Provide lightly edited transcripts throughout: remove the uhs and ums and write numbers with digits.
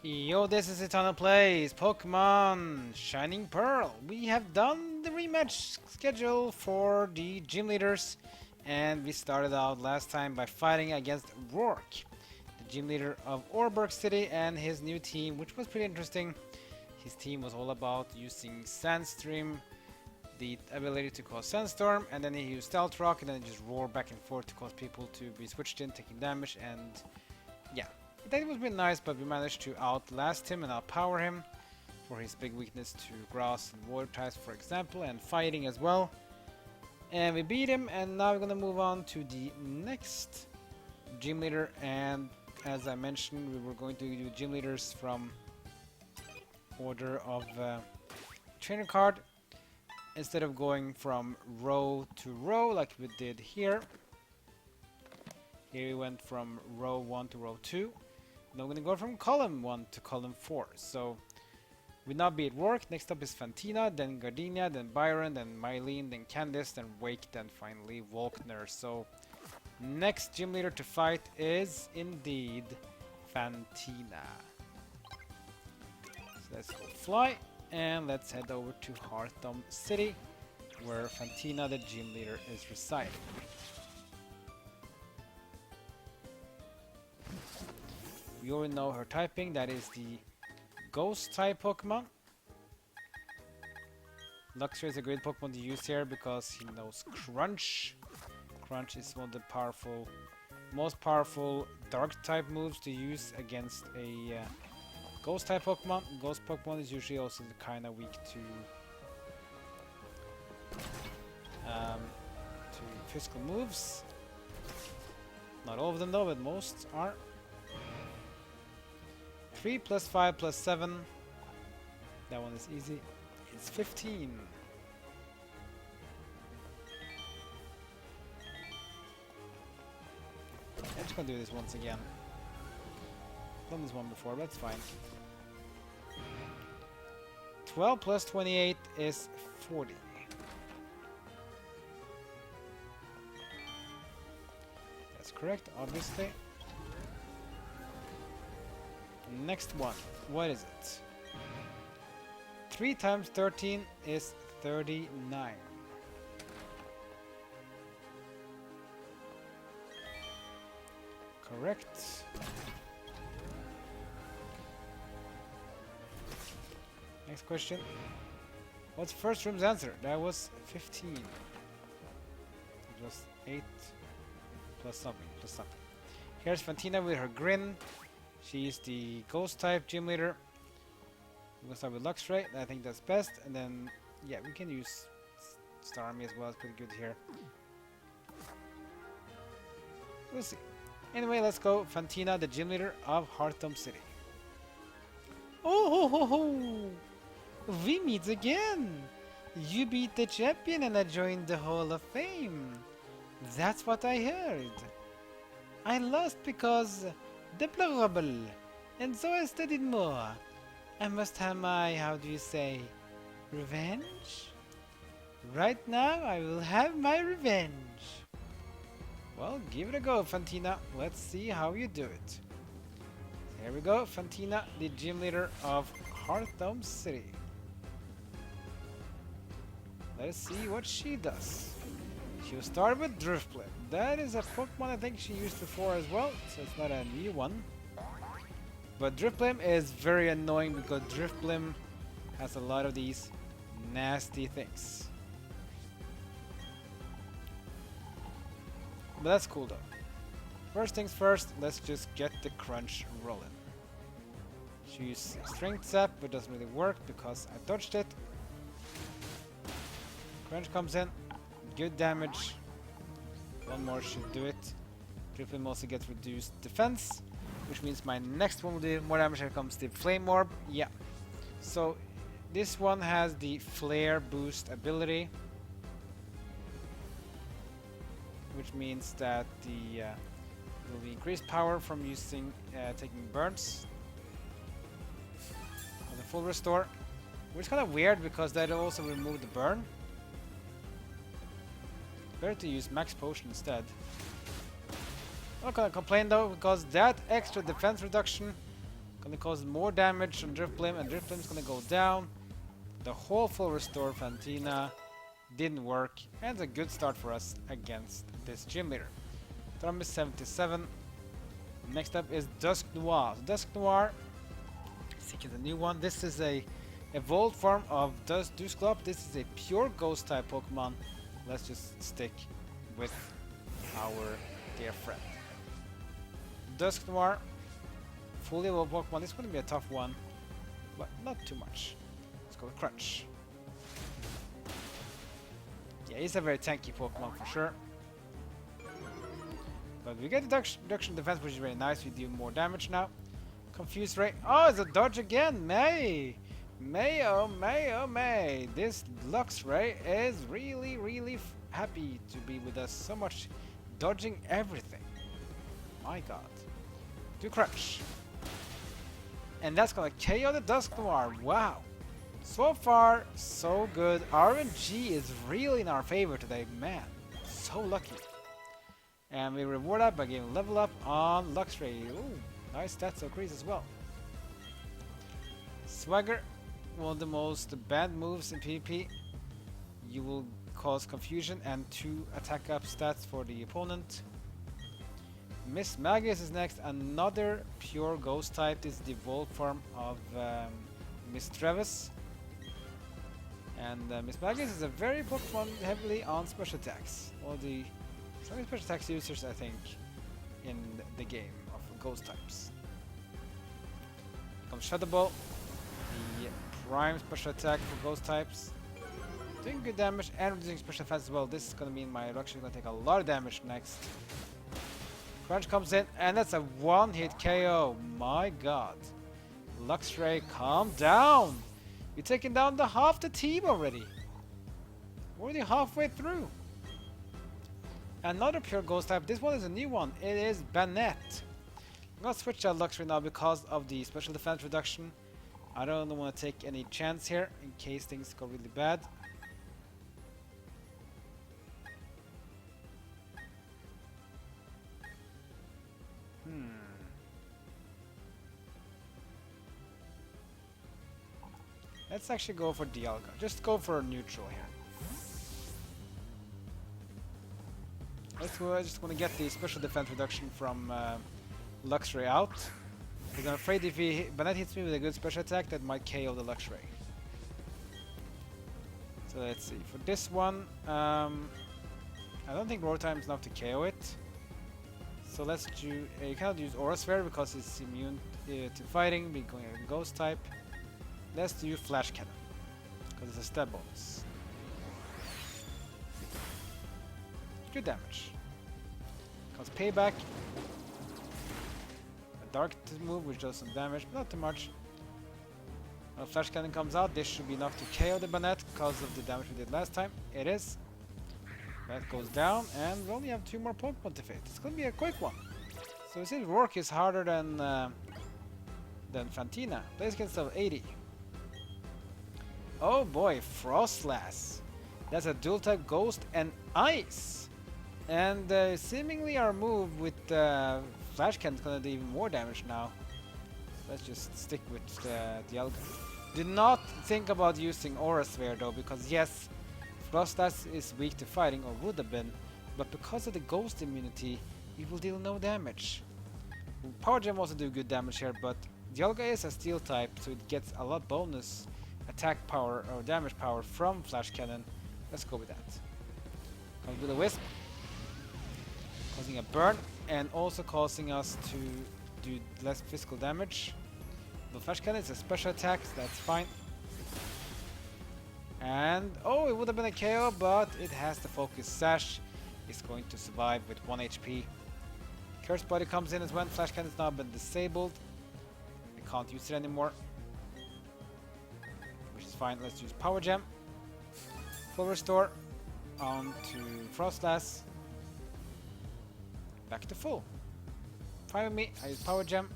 Yo, this is Eternal Plays Pokemon Shining Pearl. We have done the rematch schedule for the gym leaders, and we started out last time by fighting against Rourke, the gym leader of Orberg City, and his new team, which was pretty interesting. His team was all about using Sandstream, the ability to cause Sandstorm, and then he used Stealth Rock, and then just roar back and forth to cause people to be switched in, taking damage, and yeah. That was really nice, but we managed to outlast him and outpower him for his big weakness to grass and water types, for example, and fighting as well. And we beat him, and now we're gonna move on to the next gym leader. And as I mentioned, we were going to do gym leaders from order of trainer card instead of going from row to row like we did here. Here we went from row 1 to row 2. Now we're gonna go from column 1 to column 4. So we now beat Rourke. Next up is Fantina, then Gardenia, then Byron, then Mylene, then Candice, then Wake, then finally Volkner. So next gym leader to fight is indeed Fantina. So let's go fly and let's head over to Hearthome City, where Fantina, the gym leader, is residing. We already know her typing, that is the Ghost type Pokemon. Luxray is a great Pokemon to use here because he knows Crunch. Crunch is one of the most powerful Dark type moves to use against a Ghost type Pokemon. Ghost Pokemon is usually also kinda weak to physical moves. Not all of them though, but most are. 3 plus 5 plus 7. That one is easy. It's 15. I'm just gonna do this once again. Done this one before, but that's fine. 12 plus 28 is 40. That's correct, obviously. Next one, what is it? 3 times 13 is 39. Correct. Next question. What's first room's answer? That was 15. It was 8 plus something, plus something. Here's Fantina with her grin. She's the Ghost type gym leader. We're gonna start with Luxray. I think that's best. And then, yeah, we can use Starmie as well. It's pretty good here. We'll see. Anyway, let's go. Fantina, the gym leader of Hearthome City. Oh ho ho ho! We meet again! You beat the champion and I joined the Hall of Fame. That's what I heard. I lost because deplorable, and so I studied more. I must have my, how do you say, revenge? Right now, I will have my revenge. Well, give it a go, Fantina. Let's see how you do it. Here we go, Fantina, the gym leader of Hearthome City. Let's see what she does. She'll start with Drifblim. That is a Pokemon I think she used before as well, so it's not a new one. But Drifblim is very annoying because Drifblim has a lot of these nasty things. But that's cool though. First things first, let's just get the Crunch rolling. She used Strength Zap, but doesn't really work because I dodged it. Crunch comes in, good damage. One more should do it. Drifblim also gets reduced defense, which means my next one will do more damage. Here comes the Flame Orb. Yeah. So this one has the Flare Boost ability, which means that the will be increased power from using taking burns. And the full restore, which is kind of weird because that also remove the burn. Better to use Max Potion instead. Not gonna complain though, because that extra defense reduction Gonna cause more damage on Drifblim, and Drifblim's gonna go down. The whole full restore Fantina didn't work, and it's a good start for us against this gym leader. Thrum is 77. Next up is Dusknoir. Dusknoir, seeking the new one. This is a evolved form of Dusknoir. This is a pure ghost type Pokemon. Let's just stick with our dear friend. Dusknoir, fully evolved Pokemon. This is going to be a tough one, but not too much. Let's go with Crunch. Yeah, he's a very tanky Pokemon for sure. But we get reduction defense, which is very nice. We do more damage now. Confuse Ray. Oh, it's a dodge again. May. Oh May. This Luxray is really happy to be with us. So much dodging everything. My god. Do Crunch. And that's gonna KO the Dusknoir. Wow. So far, so good. RNG is really in our favor today, man. So lucky. And we reward that by giving level up on Luxray. Ooh, nice stats increase as well. Swagger, one of the most bad moves in PvP. You will cause confusion and 2 attack up stats for the opponent. Mismagius is next, another pure ghost type. This is the evolved form of Travis. And Mismagius is a very Pokemon heavily on special attacks. All the some special attacks users, I think, in the game of ghost types. Comes Shadow Ball, the prime special attack for ghost types. Doing good damage and reducing special defense as well. This is gonna mean my Luxray is gonna take a lot of damage next. Crunch comes in, and that's a one-hit KO. My god. Luxray, calm down! You're taking down half the team already. We're already halfway through. Another pure ghost type. This one is a new one. It is Banette. I'm gonna switch out Luxray now because of the special defense reduction. I don't want to take any chance here in case things go really bad. Let's actually go for ILCA. Just go for a neutral here. I just want to get the special defense reduction from Luxray out. Because I'm afraid if Banette hits me with a good special attack, that might KO the Luxray. So let's see. For this one, I don't think Roar Time is enough to KO it. So let's do. You cannot use Aura Sphere because it's immune to fighting, being going a Ghost type. Let's do Flash Cannon because it's a stab bonus. Good damage. Comes Payback. A Dark move which does some damage, but not too much. When Flash Cannon comes out, this should be enough to KO the Banette because of the damage we did last time. It is. That goes down, and we only have 2 more Pokemon to face. It's gonna be a quick one. So it seems Rourke is harder than Fantina. Plays against level 80. Oh boy, Froslass. That's a dual type Ghost and Ice. And seemingly our move with Flash Cannon is gonna do even more damage now. Let's just stick with the ILCA. Do not think about using Aura Sphere though, because yes, Froslass is weak to fighting, or would have been, but because of the Ghost immunity, it will deal no damage. Power Gem also do good damage here, but the ILCA is a Steel type, so it gets a lot bonus attack power or damage power from Flash Cannon. Let's go with that. Comes with a Wisp, causing a burn, and also causing us to do less physical damage. The Flash Cannon is a special attack, so that's fine. And oh, it would have been a KO, but it has the Focus Sash. It's going to survive with 1 HP. Curse Body comes in as well. Flash Cannon has now been disabled. We can't use it anymore, which is fine. Let's use Power Gem. Full restore on to Froslass. Back to full. Fine with me. I use Power Gem.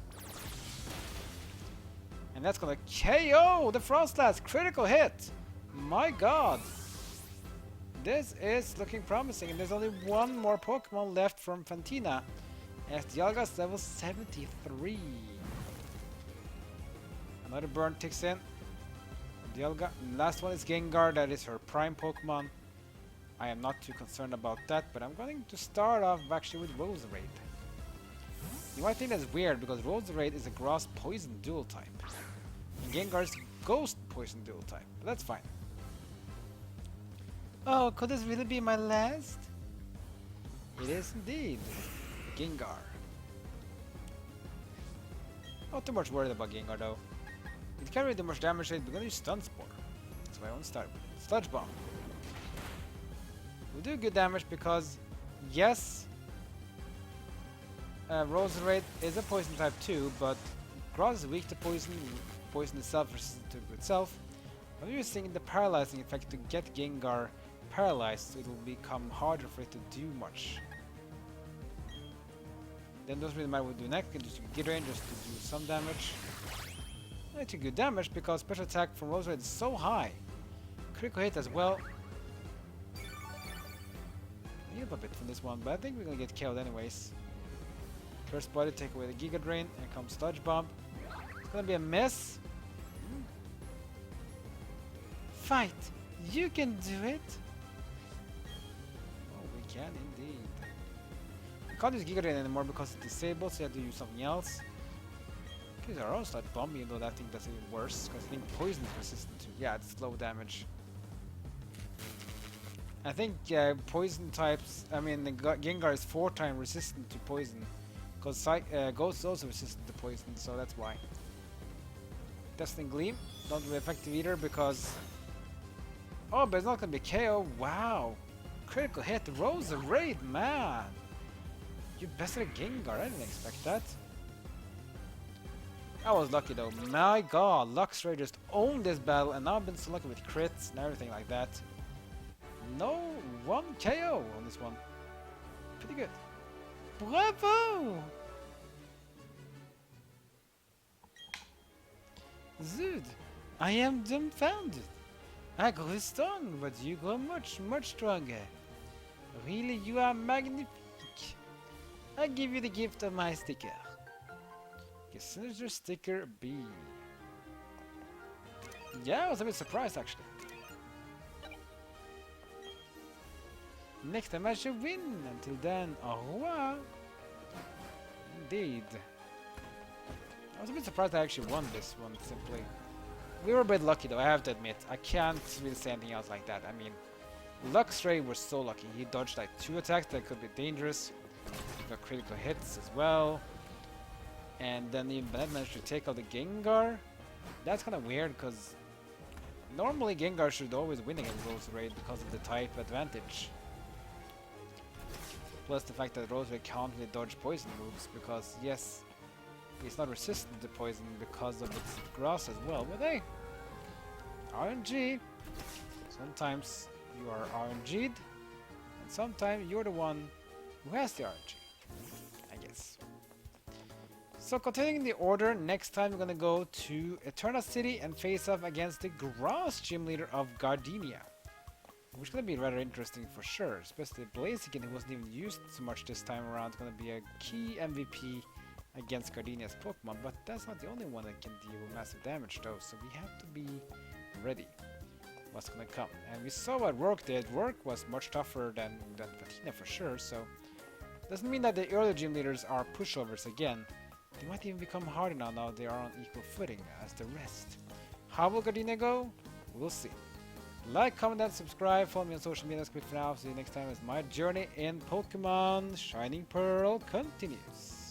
And that's gonna KO the Froslass. Critical hit. My god. This is looking promising. And there's only 1 more Pokemon left from Fantina. As the ILCA is level 73. Another burn ticks in. Dialga. Last one is Gengar, that is her prime Pokemon. I am not too concerned about that, but I'm going to start off actually with Roserade. You might think that's weird because Roserade is a grass poison dual type. And Gengar is ghost poison dual type, but that's fine. Oh, could this really be my last? It is indeed. Gengar. Not too much worried about Gengar though. It can't really do much damage, so we're gonna use Stun Spore. That's why I want to start with Sludge Bomb. We'll do good damage because, yes, Roserade is a poison type too, but Grass is weak to poison. Poison itself resistant to itself. I'm using the paralyzing effect to get Gengar paralyzed, so it will become harder for it to do much. Then doesn't really matter what we do next, we can just do Gid Rain just to do some damage. It's a good damage because special attack from Roserade is so high. Critical hit as well. I need a bit from this one, but I think we're gonna get killed anyways. Curse Body, take away the Giga Drain, and comes Sludge Bomb. It's gonna be a miss. Fight! You can do it! Oh, we can indeed. We can't use Giga Drain anymore because it's disabled, so you have to use something else. Use our own Sludge Bomb, even though that thing does even worse, because I think Poison is resistant to. Yeah, it's low damage. I think Poison types, I mean, Gengar is 4 times resistant to Poison. Because Ghost is also resistant to Poison, so that's why. Dusting Gleam, not really effective either because... Oh, but it's not gonna be KO, wow! Critical hit, Roserade, man! You bested a Gengar, I didn't expect that. I was lucky though, my god, Luxray just owned this battle and now I've been so lucky with crits and everything like that. No, 1 KO on this one. Pretty good. Bravo! Zud, I am dumbfounded. I grew strong, but you grow much, much stronger. Really, you are magnifique. I give you the gift of my sticker. Signature sticker B. Yeah, I was a bit surprised actually. Next time I shall win. Until then, au revoir. Indeed. I was a bit surprised I actually won this one, simply. We were a bit lucky though, I have to admit. I can't really say anything else like that. I mean, Luxray was so lucky. He dodged like 2 attacks that could be dangerous. He got critical hits as well. And then even Banette managed to take out the Gengar. That's kind of weird because normally Gengar should always win against Roserade because of the type advantage. Plus the fact that Roserade can't really dodge poison moves because yes, he's not resistant to poison because of its grass as well. But hey, RNG. Sometimes you are RNG'd and sometimes you're the one who has the RNG, I guess. So continuing the order, next time we're gonna go to Eterna City and face off against the Grass Gym Leader of Gardenia. Which is gonna be rather interesting for sure, especially Blaziken, who wasn't even used so much this time around, is gonna be a key MVP against Gardenia's Pokemon, but that's not the only one that can deal with massive damage though, so we have to be ready what's gonna come. And we saw what Rourke did. Rourke was much tougher than Fantina for sure, so doesn't mean that the early gym leaders are pushovers again. They might even become harder now they are on equal footing as the rest. How will Gardenia go? We'll see. Like, comment, and subscribe. Follow me on social media. That's good for now. See you next time as my journey in Pokemon Shining Pearl continues.